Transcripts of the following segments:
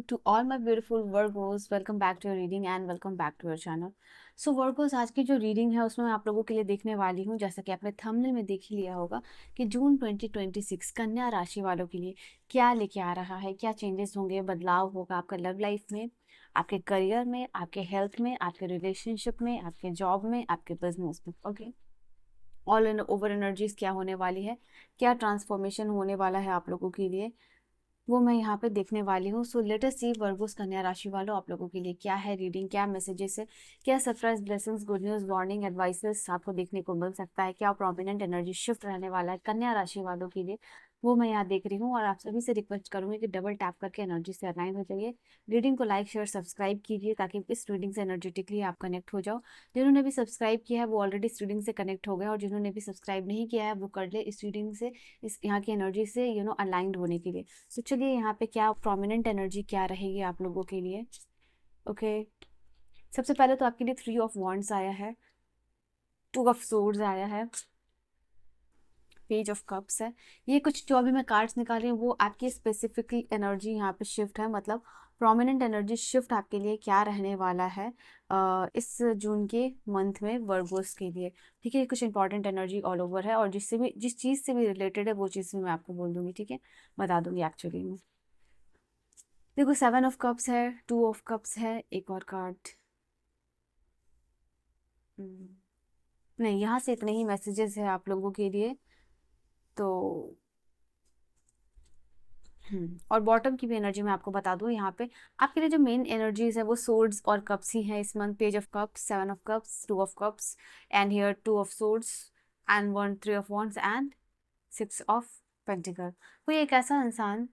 to all my beautiful Virgos, welcome back to your reading and welcome back to your channel. So Virgos, आज की जो reading है उसमें मैं आप लोगों के लिए देखने वाली हूँ, जैसा कि आपने थंबनेल में देख ही लिया होगा कि जून 2026 कन्या राशि वालों के लिए क्या लेके आ रहा है, क्या चेंजेस होंगे, बदलाव होगा आपका लव लाइफ में, आपके करियर में, आपके हेल्थ में, आपके रिलेशनशिप में, आपके जॉब में, आपके बिजनेस में। Okay, all in over energies क्या होने वाली है, क्या ट्रांसफॉर्मेशन होने वाला है आप लोगों के लिए, वो मैं यहाँ पे देखने वाली हूँ। सो लेट अस सी वर्गोस कन्या राशि वालों आप लोगों के लिए क्या है रीडिंग, क्या मैसेजेस है, क्या surprise blessings, good news, warning, advices आपको देखने को मिल सकता है, क्या प्रोमिनेंट एनर्जी शिफ्ट रहने वाला है कन्या राशि वालों के लिए, वो मैं यहाँ देख रही हूँ। और आप सभी से रिक्वेस्ट करूंगी कि डबल टैप करके एनर्जी से अलाइन हो जाइए। रीडिंग को लाइक शेयर सब्सक्राइब कीजिए ताकि इस रीडिंग से एनर्जेटिकली आप कनेक्ट हो जाओ। जिन्होंने भी सब्सक्राइब किया है वो ऑलरेडी इस रीडिंग से कनेक्ट हो गए, और जिन्होंने भी सब्सक्राइब नहीं किया है वो कर ले इस रीडिंग से, इस यहाँ की एनर्जी से अलाइंड होने के लिए। तो चलिए यहाँ पे क्या प्रोमिनेंट एनर्जी क्या रहेगी आप लोगों के लिए। ओके, सबसे पहले तो आपके लिए 3 ऑफ वॉन्ड्स आया है, 2 ऑफ सोर्ड्स आया है, पेज ऑफ कप्स है। ये कुछ जो अभी मैं कार्ड्स निकाल हूँ वो आपकी स्पेसिफिकली एनर्जी यहाँ पे शिफ्ट है, मतलब प्रोमिनेंट एनर्जी शिफ्ट आपके लिए क्या रहने वाला है इस जून के मंथ में वर्गोस के लिए। ठीक है, कुछ इंपॉर्टेंट एनर्जी ऑल ओवर है, और जिससे भी जिस चीज़ से भी रिलेटेड है वो चीज़ भी मैं आपको बोल दूंगी। ठीक है, बता दूंगी एक्चुअली में। देखो 7 ऑफ कप्स है, 2 ऑफ कप्स है, एक और कार्ड नहीं, यहाँ से इतने ही मैसेजेस है आप लोगों के लिए। तो और बॉटम की भी एनर्जी मैं आपको बता दूं यहाँ पे आपके लिए जो मेन एनर्जीज है वो सोर्ड्स और कप्स ही हैं इस month. Page of cups, 7 of cups, 2 of cups, and here 2 of swords and 1 3 of wands and 6 of pentacle. कोई एक ऐसा इंसान,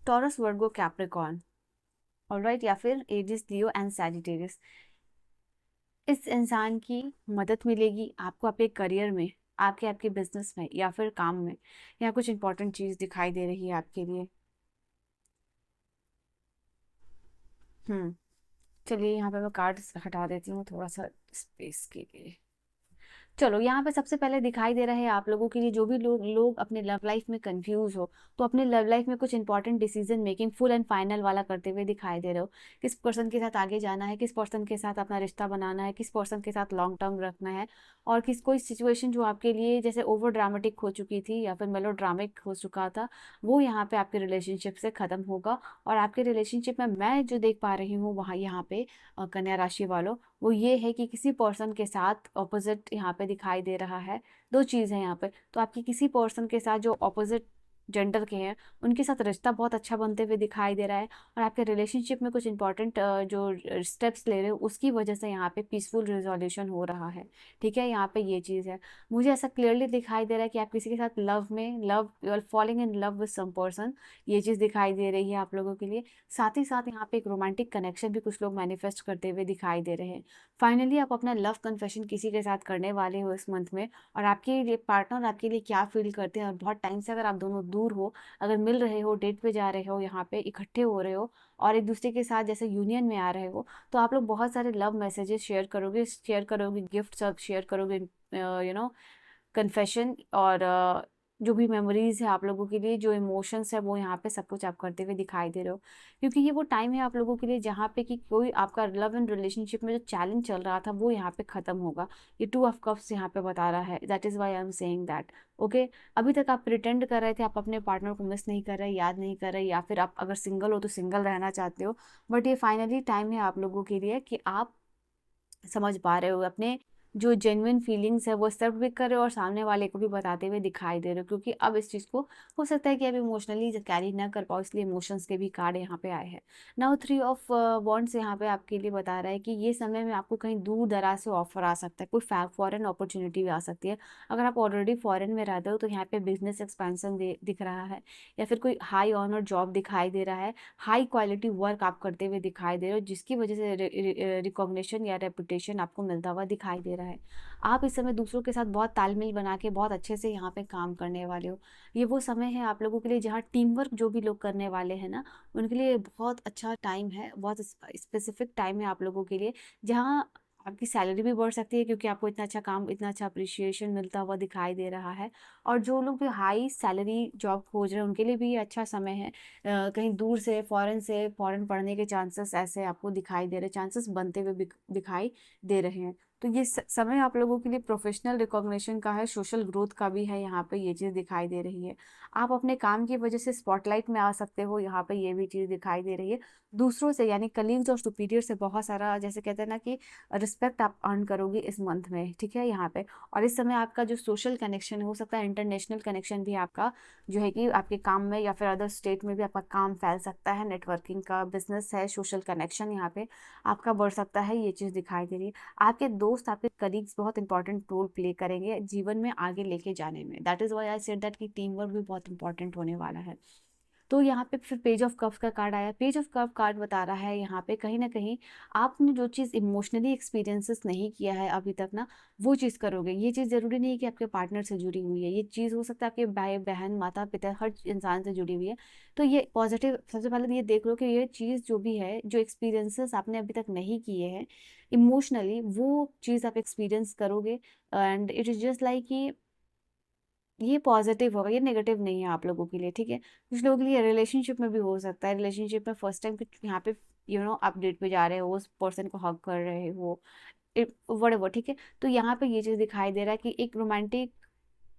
टॉरस, वर्गो, कैप्रिकॉर्न, ऑलराइट, या फिर एजिस, लियो एंड सैजिटेरियस, इस इंसान की मदद मिलेगी आपको आपके करियर में, आपके आपके बिजनेस में या फिर काम में। यहाँ कुछ इंपॉर्टेंट चीज दिखाई दे रही है आपके लिए। चलिए यहाँ पे मैं कार्ड हटा देती हूँ थोड़ा सा स्पेस के लिए। चलो यहाँ पे सबसे पहले दिखाई दे रहा है आप लोगों के लिए जो भी लोग अपने लव लाइफ में कंफ्यूज हो, तो अपने लव लाइफ में कुछ important decision making full and final वाला करते हुए दिखाई दे रहे हो। किस पर्सन के साथ आगे जाना है, किस पर्सन के साथ अपना रिश्ता बनाना है, किस पर्सन के साथ लॉन्ग टर्म रखना है, और किस कोई सिचुएशन जो आपके लिए जैसे ओवर ड्रामेटिक हो चुकी थी या फिर मेलो ड्रामिक हो चुका था, वो यहाँ पे आपके रिलेशनशिप से खत्म होगा। और आपके रिलेशनशिप में मैं जो देख पा रही हूँ वहाँ यहाँ पे कन्या राशि वालों, वो ये है कि किसी पर्सन के साथ ऑपोजिट यहाँ पे दिखाई दे रहा है। दो चीज़ है यहाँ पे, तो आपकी किसी पर्सन के साथ जो ऑपोजिट जेंडर के हैं उनके साथ रिश्ता बहुत अच्छा बनते हुए दिखाई दे रहा है, और आपके रिलेशनशिप में कुछ इंपॉर्टेंट जो स्टेप्स ले रहे हो उसकी वजह से यहाँ पे पीसफुल रिजोल्यूशन हो रहा है। ठीक है, यहाँ पे ये चीज़ है, मुझे ऐसा क्लियरली दिखाई दे रहा है कि आप किसी के साथ लव में, love you are falling in love with some person, ये चीज़ दिखाई दे रही है आप लोगों के लिए। साथ ही साथ यहाँ पे एक रोमांटिक कनेक्शन भी कुछ लोग मैनिफेस्ट करते हुए दिखाई दे रहे हैं। फाइनली आप अपना लव कन्फेशन किसी के साथ करने वाले हो इस मंथ में, और आपके लिए पार्टनर आपके लिए क्या फील करते हैं, और बहुत टाइम से अगर आप दोनों दूर हो, अगर मिल रहे हो, डेट पे जा रहे हो, यहाँ पे इकट्ठे हो रहे हो और एक दूसरे के साथ जैसे यूनियन में आ रहे हो, तो आप लोग बहुत सारे लव मैसेजेस शेयर करोगे, गिफ्ट सब शेयर करोगे, कन्फेशन, और जो भी मेमोरीज है आप लोगों के लिए, जो इमोशंस है वो यहाँ पे सब कुछ आप करते हुए दिखाई दे रहे हो। क्योंकि ये वो टाइम है आप लोगों के लिए जहाँ पे कि कोई आपका लव एंड रिलेशनशिप में जो चैलेंज चल रहा था वो यहाँ पे खत्म होगा। ये 2 ऑफ कप्स यहाँ पे बता रहा है, that is why I am saying that. Okay, अभी तक आप प्रिटेंड कर रहे थे आप अपने पार्टनर को मिस नहीं कर रहे, याद नहीं कर रहे, या फिर आप अगर सिंगल हो तो सिंगल रहना चाहते हो, बट ये फाइनली टाइम है आप लोगों के लिए कि आप समझ पा रहे हो अपने जो जेन्युइन फीलिंग्स है वो सर्व भी कर रहे हो और सामने वाले को भी बताते हुए दिखाई दे रहे हो। क्योंकि अब इस चीज़ को हो सकता है कि अब इमोशनली कैरी ना कर पाओ, इसलिए इमोशंस के भी कार्ड यहाँ पे आए हैं। नाउ 3 ऑफ वॉन्ड्स यहाँ पे आपके लिए बता रहा है कि ये समय में आपको कहीं दूर दराज से ऑफर आ सकता है, कोई फॉरेन अपॉर्चुनिटी भी आ सकती है। अगर आप ऑलरेडी फॉरेन में रहते हो तो यहाँ पे बिजनेस एक्सपेंशन दिख रहा है, या फिर कोई हाई ऑनर जॉब दिखाई दे रहा है, हाई क्वालिटी वर्क आप करते हुए दिखाई दे रहे हो, जिसकी वजह से रिकॉग्निशन या रेपुटेशन आपको मिलता हुआ दिखाई दे रहा है। आप इस समय दूसरों के साथ बहुत तालमेल बना के बहुत अच्छे से यहाँ पे काम करने वाले हो। ये वो समय है आप लोगों के लिए जहाँ टीम वर्क जो भी लोग करने वाले हैं ना, उनके लिए बहुत अच्छा टाइम है, बहुत स्पेसिफिक टाइम है आप लोगों के लिए, जहाँ आपकी सैलरी भी बढ़ सकती है क्योंकि आपको इतना अच्छा काम, इतना अच्छा अप्रिशिएशन मिलता हुआ दिखाई दे रहा है। और जो लोग भी हाई सैलरी जॉब खोज रहे हैं उनके लिए भी ये अच्छा समय है। कहीं दूर से फॉरेन पढ़ने के चांसेस ऐसे आपको दिखाई दे रहे, चांसेस बनते हुए दिखाई दे रहे हैं। तो ये समय आप लोगों के लिए प्रोफेशनल रिकॉग्निशन का है, सोशल ग्रोथ का भी है, यहाँ पे ये चीज़ दिखाई दे रही है। आप अपने काम की वजह से स्पॉटलाइट में आ सकते हो, यहाँ पे ये भी चीज़ दिखाई दे रही है। दूसरों से यानी कलीग्स और सुपीरियर से बहुत सारा, जैसे कहते हैं ना कि रिस्पेक्ट आप अर्न करोगे इस मंथ में, ठीक है यहाँ पे। और इस समय आपका जो सोशल कनेक्शन हो सकता है, इंटरनेशनल कनेक्शन भी आपका जो है कि आपके काम में या फिर अदर स्टेट में भी आपका काम फैल सकता है। नेटवर्किंग का बिजनेस है, सोशल कनेक्शन यहाँ पे आपका बढ़ सकता है, ये चीज़ दिखाई दे रही है। आपके दोस्त, आपके कलीग्स बहुत इंपॉर्टेंट रोल प्ले करेंगे जीवन में आगे लेके जाने में। That is why I said that कि टीम वर्क भी बहुत इंपॉर्टेंट होने वाला है। तो यहाँ पे फिर पेज ऑफ कप्स का कार्ड आया। पेज ऑफ कप कार्ड बता रहा है यहाँ पे कहीं ना कहीं आपने जो चीज़ इमोशनली एक्सपीरियंसेस नहीं किया है अभी तक ना, वो चीज़ करोगे। ये चीज़ ज़रूरी नहीं है कि आपके पार्टनर से जुड़ी हुई है, ये चीज़ हो सकता है आपके भाई बहन माता पिता हर इंसान से जुड़ी हुई है। तो ये पॉजिटिव, सबसे पहले तो ये देख लो कि ये चीज़ जो भी है, जो एक्सपीरियंसेस आपने अभी तक नहीं किए हैं इमोशनली, वो चीज़ आप एक्सपीरियंस करोगे। And it is just like कि ये पॉजिटिव होगा, ये नेगेटिव नहीं है आप लोगों के लिए, ठीक है। कुछ लोगों के लिए रिलेशनशिप में भी हो सकता है, रिलेशनशिप में फर्स्ट टाइम यहाँ पे आप डेट पे जा रहे हो, उस पर्सन को हग कर रहे हो, वट, ठीक है। तो यहाँ पे ये चीज़ दिखाई दे रहा है कि एक रोमांटिक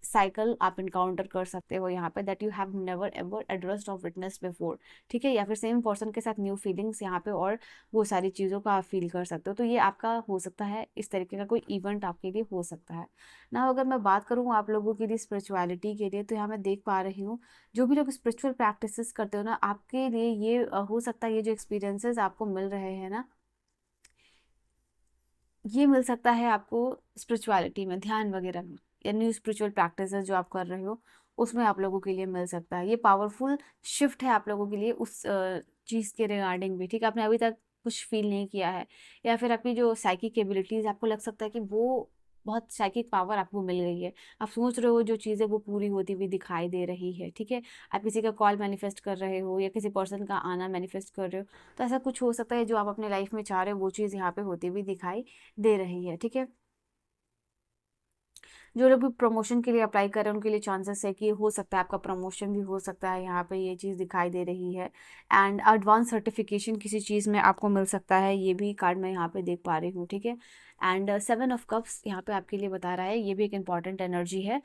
साइकिल आप इनकाउंटर कर सकते हो यहाँ पे, that you have never ever addressed और विटनेस बिफोर, ठीक है। या फिर सेम पर्सन के साथ न्यू फीलिंग्स यहाँ पे, और वो सारी चीज़ों का आप फील कर सकते हो। तो ये आपका हो सकता है, इस तरीके का कोई इवेंट आपके लिए हो सकता है ना। अगर मैं बात करूँ आप लोगों के लिए स्पिरिचुअलिटी के लिए, तो यहाँ मैं देख पा रही हूँ जो भी लोग स्पिरिचुअल प्रैक्टिसेस करते हो ना, आपके लिए ये हो सकता है, ये जो एक्सपीरियंसेस आपको मिल रहे हैं ना, ये मिल सकता है आपको स्पिरिचुअलिटी में, ध्यान वगैरह में, या न्यू स्पिरिचुअल प्रैक्टिसेस जो आप कर रहे हो उसमें आप लोगों के लिए मिल सकता है। ये पावरफुल शिफ्ट है आप लोगों के लिए उस चीज़ के रिगार्डिंग भी, ठीक है। आपने अभी तक कुछ फील नहीं किया है, या फिर आपकी जो साइकिक एबिलिटीज, आपको लग सकता है कि वो बहुत साइकिक पावर आपको मिल गई है, आप सोच रहे हो जो चीज़ें वो पूरी होती हुई दिखाई दे रही है, ठीक है। आप किसी का कॉल मैनिफेस्ट कर रहे हो या किसी पर्सन का आना मैनिफेस्ट कर रहे हो, तो ऐसा कुछ हो सकता है जो आप अपने लाइफ में चाह रहे हो, वो चीज़ यहाँ पे होती हुई दिखाई दे रही है, ठीक है। जो लोग भी प्रमोशन के लिए अप्लाई कर रहे हैं उनके लिए चांसेस है कि हो सकता है आपका प्रमोशन भी हो सकता है, यहाँ पे ये चीज़ दिखाई दे रही है। एंड एडवांस सर्टिफिकेशन किसी चीज़ में आपको मिल सकता है, ये भी कार्ड मैं यहाँ पे देख पा रही हूँ, ठीक है। एंड 7 ऑफ कप्स यहाँ पे आपके लिए बता रहा है, ये भी एक इंपॉर्टेंट एनर्जी है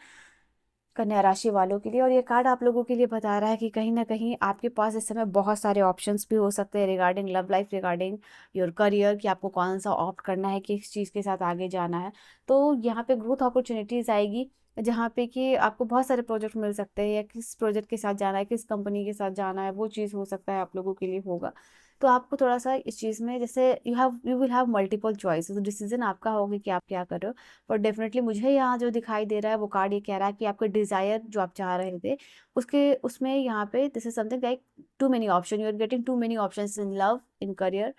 कन्या राशि वालों के लिए। और ये कार्ड आप लोगों के लिए बता रहा है कि कहीं ना कहीं आपके पास इस समय बहुत सारे ऑप्शंस भी हो सकते हैं regarding love life, regarding your career, कि आपको कौन सा ऑप्ट करना है, किस चीज़ के साथ आगे जाना है। तो यहाँ पे ग्रोथ अपॉर्चुनिटीज़ आएगी, जहाँ पे कि आपको बहुत सारे प्रोजेक्ट मिल सकते हैं, या किस प्रोजेक्ट के साथ जाना है, किस कंपनी के साथ जाना है, वो चीज़ हो सकता है आप लोगों के लिए होगा। तो आपको थोड़ा सा इस चीज़ में, जैसे you will have multiple choices, decision आपका होगा कि आप क्या कर रहे हो। पर डेफिनेटली मुझे यहाँ जो दिखाई दे रहा है, वो कार्ड ये कह रहा है कि आपके डिज़ायर जो आप चाह रहे थे, उसके उसमें यहाँ पे this is something like too many option, you are getting too many options in love, in career,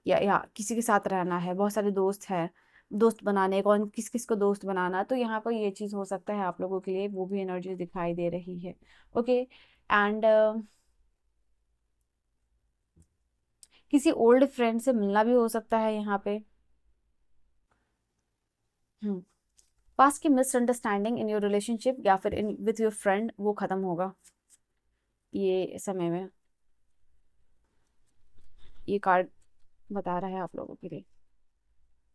या किसी के साथ रहना है, बहुत सारे दोस्त हैं, दोस्त बनाने, कौन किस किस को दोस्त बनाना, तो यहाँ पर ये चीज़ हो सकता है आप लोगों के लिए, वो भी एनर्जी दिखाई दे रही है। ओके। एंड किसी ओल्ड फ्रेंड से मिलना भी हो सकता है यहाँ पे। पास्ट की मिसअंडरस्टैंडिंग इन योर रिलेशनशिप या फिर इन विथ योर फ्रेंड, वो खत्म होगा ये समय में, ये कार्ड बता रहा है आप लोगों के लिए,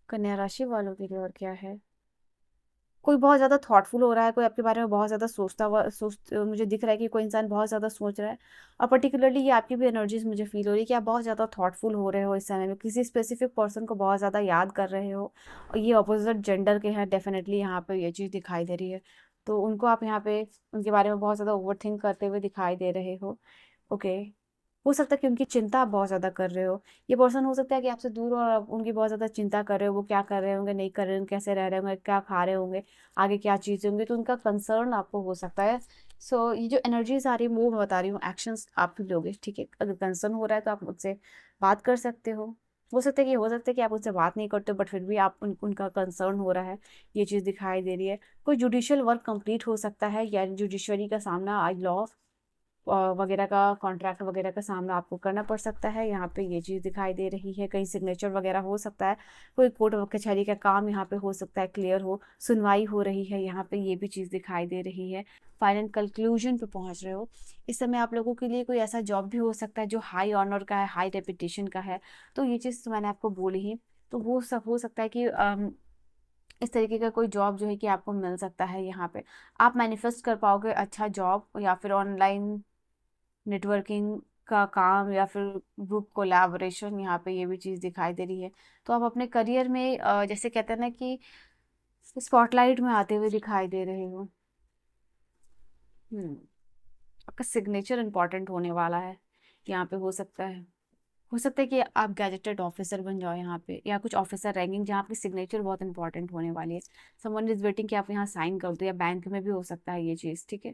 कन्या राशि वालों के लिए। और क्या है, कोई बहुत ज़्यादा थॉटफुल हो रहा है, कोई आपके बारे में बहुत ज़्यादा सोचता हुआ मुझे दिख रहा है कि कोई इंसान बहुत ज़्यादा सोच रहा है। और पर्टिकुलरली ये आपकी भी एनर्जीज मुझे फील हो रही है कि आप बहुत ज़्यादा थॉटफुल हो रहे हो इस समय में, किसी स्पेसिफिक पर्सन को बहुत ज़्यादा याद कर रहे हो, और ये अपोजिट जेंडर के हैं, डेफिनेटली यहाँ पे ये चीज़ दिखाई दे रही है। तो उनको आप यहाँ पे उनके बारे में बहुत ज़्यादा ओवर थिंक करते हुए दिखाई दे रहे हो। ओके। हो सकता है कि उनकी चिंता आप बहुत ज़्यादा कर रहे हो, ये पर्सन हो सकता है कि आपसे दूर हो और आप उनकी बहुत ज़्यादा चिंता कर रहे हो, वो क्या कर रहे होंगे, नहीं कर रहे होंगे, कैसे रह रहे होंगे, क्या खा रहे होंगे, आगे क्या चीज़ें होंगी, तो उनका कंसर्न आपको हो सकता है। सो ये जो एनर्जीज आ रही है वो मैं बता रही हूँ, एक्शंस आप भी लोगे, ठीक है। अगर कंसर्न हो रहा है तो आप मुझसे बात कर सकते हो सकता है कि आप उनसे बात नहीं करते हो, बट फिर भी आप उनका कंसर्न हो रहा है, ये चीज़ दिखाई दे रही है। कोई जुडिशियल वर्क कंप्लीट हो सकता है, या जुडिशरी का सामना आज लॉ वगैरह का, कॉन्ट्रैक्ट वगैरह का सामना आपको करना पड़ सकता है। यहाँ पे ये चीज़ दिखाई दे रही है। कहीं सिग्नेचर वगैरह हो सकता है, कोई कोर्ट कचहरी का काम यहाँ पे हो सकता है, क्लियर हो, सुनवाई हो रही है, यहाँ पे ये भी चीज़ दिखाई दे रही है। फाइनल कंक्लूजन पे पहुंच रहे हो। इस समय आप लोगों के लिए कोई ऐसा जॉब भी हो सकता है जो हाई ऑनर का है, हाई रेपुटेशन का है। तो ये चीज़ तो मैंने आपको बोली ही। तो वो सब हो सकता है कि इस तरीके का कोई जॉब जो है कि आपको मिल सकता है। यहाँ पे आप मैनिफेस्ट कर पाओगे अच्छा जॉब, या फिर ऑनलाइन नेटवर्किंग का काम, या फिर ग्रुप कोलैबोरेशन, यहाँ पे ये भी चीज़ दिखाई दे रही है। तो आप अपने करियर में जैसे कहते हैं ना कि स्पॉटलाइट में आते हुए दिखाई दे रहे हो। हम्म आपका सिग्नेचर इंपॉर्टेंट होने वाला है। यहाँ पे हो सकता है कि आप गैजेटेड ऑफिसर बन जाओ यहाँ पे, या कुछ ऑफिसर रैंकिंग जहाँ आपकी सिग्नेचर बहुत इंपॉर्टेंट होने वाली है। समवन इज वेटिंग कि आप यहाँ साइन कर दो, या बैंक में भी हो सकता है ये चीज़, ठीक है।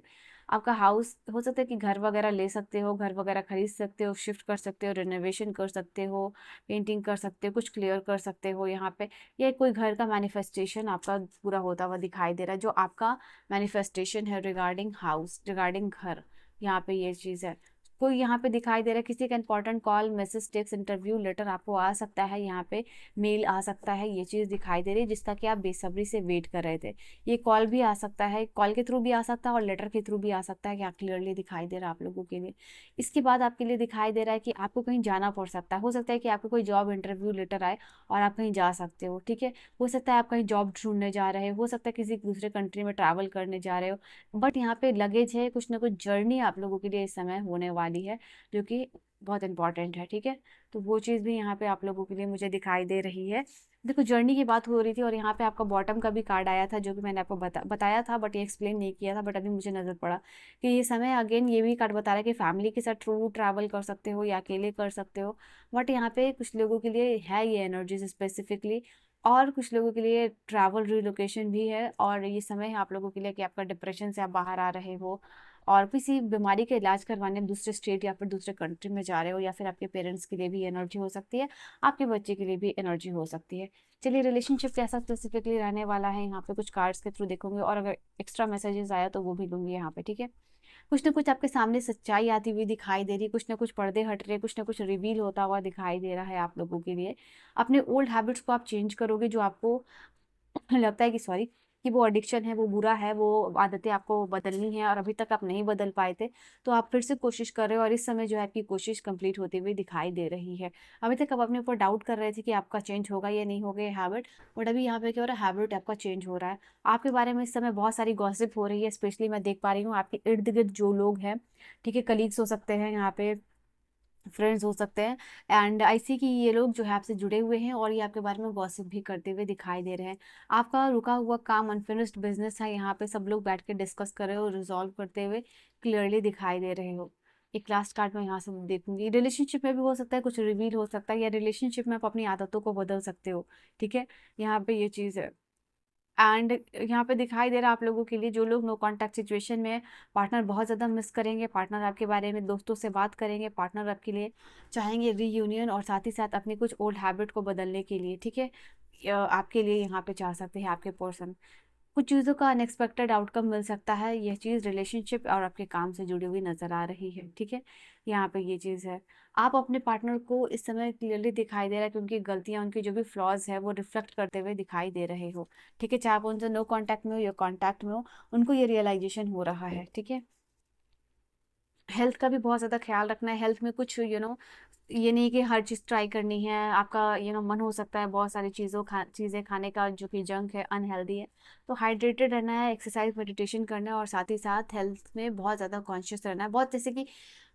आपका हाउस हो सकता है कि घर वगैरह ले सकते हो, घर वगैरह खरीद सकते हो, शिफ्ट कर सकते हो, रिनोवेशन कर सकते हो, पेंटिंग कर सकते हो, कुछ क्लियर कर सकते हो यहाँ पे। या कोई घर का मैनिफेस्टेशन आपका पूरा होता हुआ दिखाई दे रहा है, जो आपका मैनिफेस्टेशन है रिगार्डिंग हाउस, रिगार्डिंग घर। यहाँ पे ये चीज़ है। कोई यहाँ पे दिखाई दे रहा है किसी का important call, message, text, interview letter आपको आ सकता है। यहाँ पे मेल आ सकता है, ये चीज़ दिखाई दे रही है जिसका कि आप बेसब्री से वेट कर रहे थे। ये कॉल भी आ सकता है, कॉल के थ्रू भी आ सकता है और लेटर के थ्रू भी आ सकता है, क्या क्लियरली दिखाई दे रहा है आप लोगों के लिए। इसके बाद आपके लिए दिखाई दे रहा है कि आपको कहीं जाना पड़ सकता है। हो सकता है कि आपको कोई जॉब इंटरव्यू लेटर आए और आप कहीं जा सकते हो, ठीक है। हो सकता है आप कहीं जॉब ढूंढने जा रहे हो सकता है किसी दूसरे कंट्री में ट्रैवल करने जा रहे हो। बट यहाँ पे लगेज है, कुछ ना कुछ जर्नी आप लोगों के लिए इस समय होने वाली है, जो कि बहुत इंपॉर्टेंट है, ठीक है। तो वो चीज़ भी यहाँ पे आप लोगों के लिए मुझे दिखाई दे रही है। देखो जर्नी की बात हो रही थी, और यहाँ पे आपका बॉटम का भी कार्ड आया था, जो कि मैंने आपको बताया था, बट ये एक्सप्लेन नहीं किया था, बट अभी मुझे नज़र पड़ा कि ये समय अगेन ये भी कार्ड बता रहा है कि फैमिली के साथ ट्रू ट्रैवल कर सकते हो या अकेले कर सकते हो। बट यहाँ पे कुछ लोगों के लिए है ये एनर्जीज स्पेसिफिकली, और कुछ लोगों के लिए ट्रैवल रिलोकेशन भी है। और ये समय है आप लोगों के लिए कि आपका डिप्रेशन से आप बाहर आ रहे हो, और किसी बीमारी का इलाज करवाने दूसरे स्टेट या फिर दूसरे कंट्री में जा रहे हो, या फिर आपके पेरेंट्स के लिए भी एनर्जी हो सकती है, आपके बच्चे के लिए भी एनर्जी हो सकती है। चलिए रिलेशनशिप कैसा स्पेसिफिकली रहने वाला है, यहाँ पे कुछ कार्ड्स के थ्रू देखूंगी, और अगर एक्स्ट्रा मैसेजेस आया तो वो भी लूंगी यहाँ पे, ठीक है। कुछ ना कुछ आपके सामने सच्चाई आती हुई दिखाई दे रही है, कुछ ना कुछ पर्दे हट रहे हैं, कुछ ना कुछ रिवील होता हुआ दिखाई दे रहा है आप लोगों के लिए। अपने ओल्ड हैबिट्स को आप चेंज करोगे, जो आपको लगता है कि सॉरी कि वो एडिक्शन है, वो बुरा है, वो आदतें आपको बदलनी है और अभी तक आप नहीं बदल पाए थे, तो आप फिर से कोशिश कर रहे हो, और इस समय जो है आपकी कोशिश कंप्लीट होती हुई दिखाई दे रही है। अभी तक आप अपने ऊपर डाउट कर रहे थे कि आपका चेंज होगा या नहीं होगा ये हैबिट, बट अभी यहाँ पे क्या हो रहा है, हैबिट आपका चेंज हो रहा है। आपके बारे में इस समय बहुत सारी गॉसिप हो रही है, स्पेशली मैं देख पा रही हूँ आपके इर्द गिर्द जो लोग हैं, ठीक है, कलीग्स हो सकते हैं, यहाँ पे फ्रेंड्स हो सकते हैं, एंड आई सी कि ये लोग जो है आपसे जुड़े हुए हैं और ये आपके बारे में गॉसिप भी करते हुए दिखाई दे रहे हैं। आपका रुका हुआ काम, अनफिनिश्ड बिजनेस है, यहाँ पे सब लोग बैठ के डिस्कस कर रहे हो, रिजॉल्व करते हुए क्लियरली दिखाई दे रहे हो। एक लास्ट कार्ड में यहाँ से देखूंगी, रिलेशनशिप में भी हो सकता है कुछ रिवील हो सकता है, या रिलेशनशिप में आप अपनी आदतों को बदल सकते हो, ठीक है। यहाँ पे ये चीज़ है। एंड यहाँ पे दिखाई दे रहा है आप लोगों के लिए, जो लोग नो कांटेक्ट सिचुएशन में, पार्टनर बहुत ज़्यादा मिस करेंगे, पार्टनर आपके बारे में दोस्तों से बात करेंगे, पार्टनर आपके लिए चाहेंगे रीयूनियन, और साथ ही साथ अपनी कुछ ओल्ड हैबिट को बदलने के लिए, ठीक है। आपके लिए यहाँ पे चाह सकते हैं आपके पर्सन। कुछ चीज़ों का अनएक्सपेक्टेड आउटकम मिल सकता है, यह चीज़ रिलेशनशिप और आपके काम से जुड़ी हुई नजर आ रही है, ठीक है। यहाँ पे ये चीज़ है। आप अपने पार्टनर को इस समय क्लियरली दिखाई दे रहा है कि उनकी गलतियाँ, उनकी जो भी फ्लॉज है वो रिफ्लेक्ट करते हुए दिखाई दे रहे हो, ठीक है। चाहे आप उनसे नो कांटेक्ट में हो या कांटेक्ट में हो, उनको ये रियलाइजेशन हो रहा है, ठीक है। हेल्थ का भी बहुत ज़्यादा ख्याल रखना है। हेल्थ में कुछ ये नहीं कि हर चीज़ ट्राई करनी है, आपका मन हो सकता है बहुत सारी चीज़ें खाने का जो कि जंक है, अनहेल्दी है। तो हाइड्रेटेड रहना है, एक्सरसाइज मेडिटेशन करना है, और साथ ही साथ हेल्थ में बहुत ज़्यादा कॉन्शियस रहना है, बहुत जैसे कि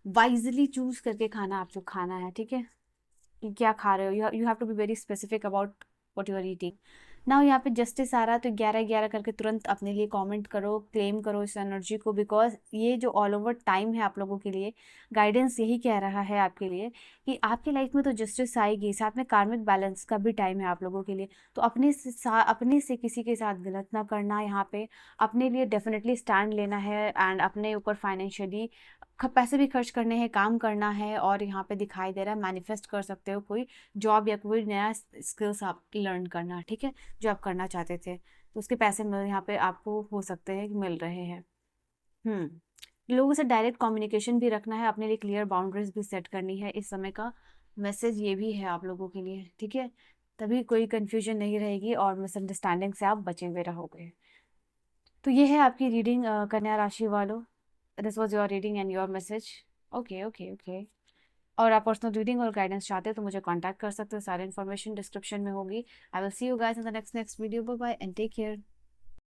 वाइजली चूज करके खाना आपको खाना है, ठीक है, कि क्या खा रहे हो। You have to be very specific about what you are eating. Now यहाँ पे जस्टिस आ रहा है, तो 11/11 करके तुरंत अपने लिए कमेंट करो, क्लेम करो इस एनर्जी को, बिकॉज ये जो ऑल ओवर टाइम है आप लोगों के लिए, गाइडेंस यही कह रहा है आपके लिए कि आपकी लाइफ में तो जस्टिस आएगी, साथ में कार्मिक बैलेंस का भी टाइम है आप लोगों के लिए। तो अपने से किसी के साथ गलत ना करना, यहाँ पे अपने लिए डेफिनेटली स्टैंड लेना है, एंड अपने ऊपर फाइनेंशियली पैसे भी खर्च करने हैं, काम करना है। और यहाँ पे दिखाई दे रहा है मैनिफेस्ट कर सकते हो कोई जॉब या कोई नया स्किल्स आप लर्न करना, ठीक है, जो आप करना चाहते थे, तो उसके पैसे मिल यहाँ पे आपको हो सकते हैं कि मिल रहे हैं। हम्म लोगों से डायरेक्ट कम्युनिकेशन भी रखना है, अपने लिए क्लियर बाउंड्रीज भी सेट करनी है। इस समय का मैसेज ये भी है आप लोगों के लिए, ठीक है? तभी कोई कंफ्यूजन नहीं रहेगी और मिसअंडरस्टैंडिंग से आप बचे हुए रहोगे। तो ये है आपकी रीडिंग कन्या राशि वालों। This was your reading and your message. Okay okay okay. और आप पर्सनल रीडिंग और गाइडेंस चाहते हो तो मुझे कांटेक्ट कर सकते हो, सारी इन्फॉर्मेशन डिस्क्रिप्शन में होगी। I will see you guys in the next video. Bye bye and take care.